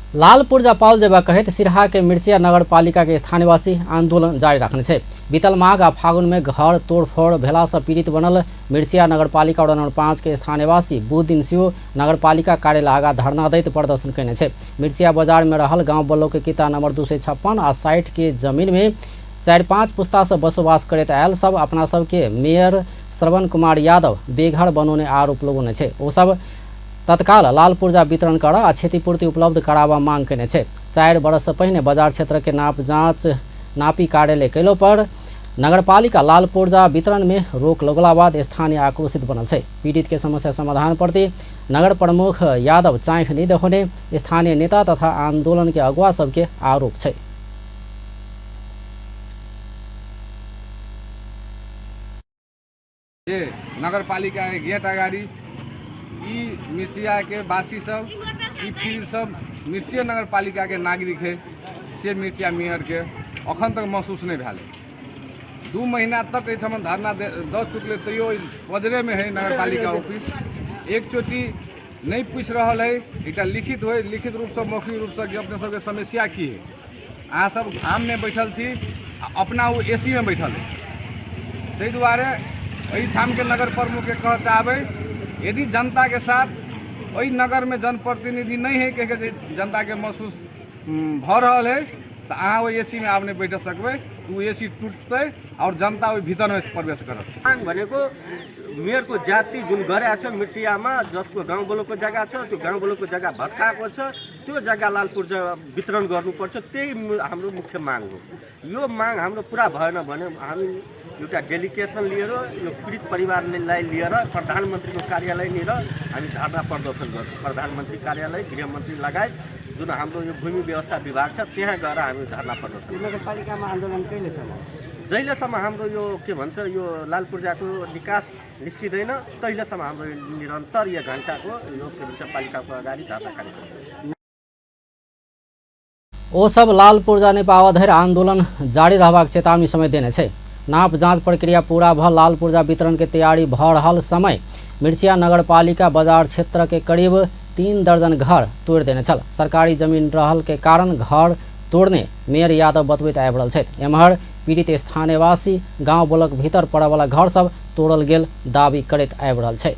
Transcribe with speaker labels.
Speaker 1: लाल पूर्जा पाओल जेबा कहैत सिरहा के मिर्चिया नगर पालिका के स्थानीयवासी आंदोलन जारी रखने छे। बीतल माघ आ फागुन में घर तोड़फोड़ भेला से पीड़ित बनल मिर्चिया नगर पालिका वड़ा नंबर 5 के स्थानीयवासी बुध दिन सेहो नगर पालिका कार्यालय आगा धरना दैत प्रदर्शन कयने छे। मिर्चिया बाजार में रहल गांव बल्लो के किता नंबर 256 आ 60 के जमीन में 4-5 पुस्ता से बसोबास करैत आयल सब अपना सब के मेयर श्रवण कुमार यादव बेघर बनौने आरोप लगौने छे। ओ सब तत्काल लाल पूर्जा वितरण कर आ क्षतिपूर्ति उपलब्ध करावा मांग कयने छे। 4 वर्ष से पहिने बाजार क्षेत्र के नाप जांच नापी कार्यालय कैलो पर नगरपालिका लाल पूर्जा वितरण में रोक लगला बाद स्थानीय आक्रोशित बनल छे। पीड़ित के समस्या समाधान प्रति नगर प्रमुख यादव चाँख नहीं देने स्थानीय नेता तथा आंदोलन के अगुवा सबके आरोप छे।
Speaker 2: ये नगरपालिका के गेट अगाडि मिर्चिया के वासी सब फिर सब मिर्चिया नगरपालिका के नागरिक है से मिर्चिया मेयर के अखन तक महसूस नहीं भेल। 2 महीना तक एहिठाम धरना द चुकले तैयो पजरे में है नगरपालिका ऑफिस। एक चोटी नहीं पूछ रहा है एक लिखित हो लिखित रूप से मौखिक रूप से अपने सबके समस्या की है। अहाँ सब आम में बैठल छी अपना वो एसी में बैठल है। ताहि दुआरे एहिठाम के नगर प्रमुख के कह चाहबै यदि जनता के साथ वही नगर में जनप्रतिनिधि नहीं है कि जनता के महसूस भ रहा है तो अहाँ वो एसी में आप नहीं बैठ सकते। वो एसी टूटते और जनता वो भीतर में प्रवेश करत।
Speaker 3: मांग भनेको मेयरको जाति जुन गरेको छ मिर्चियामा जसको गाउँ बलोको जग्गा छ त्यो गाउँ बलोको जग्गा भत्काएको छ त्यो जग्गा लाल पूर्जा वितरण गर्नुपर्छ त्यही हाम्रो मुख्य माग हो। यो माग हाम्रो पुरा भएन भने हामी एउटा डेलिगेसन लिएर यो पीडित परिवारलाई लिएर प्रधानमन्त्रीको कार्यालय लिएर हामी धरना प्रदर्शन गर्छौँ। प्रधानमन्त्री कार्यालय गृहमन्त्री लगायत जुन हाम्रो यो भूमि व्यवस्था विभाग छ त्यहाँ गएर हामी धरना प्रदर्शन। नगरपालिकामा आन्दोलन कहिलेसम्म जहिलेसम्म हाम्रो यो के भन्छ यो लाल पूर्जाको निकास निस्किँदैन तहिलेसम्म हाम्रो निरन्तर यो घण्टाको यो के भन्छ पालिकाको अगाडि धरना कार्यक्रम।
Speaker 1: ओ सब लाल पूर्जा ने पावा धरि आंदोलन जारी रहबाक चेतावनी समय देने छे। नाप जांच प्रक्रिया पूरा भ लाल पूर्जा वितरण के तैयारी भ रहल समय मिर्चिया नगरपालिका बाजार क्षेत्र के करीब 3 दर्जन घर तोड़ देने छल। सरकारी जमीन रहल के कारण घर तोड़ने मेयर यादव बतबैत आबि रहल छथि। एम्हर पीड़ित स्थानीयवासी गांव ब्लॉक भीतर पड़े वाला घर सब तोड़ल गेल दावी करैत आबि रहल छै।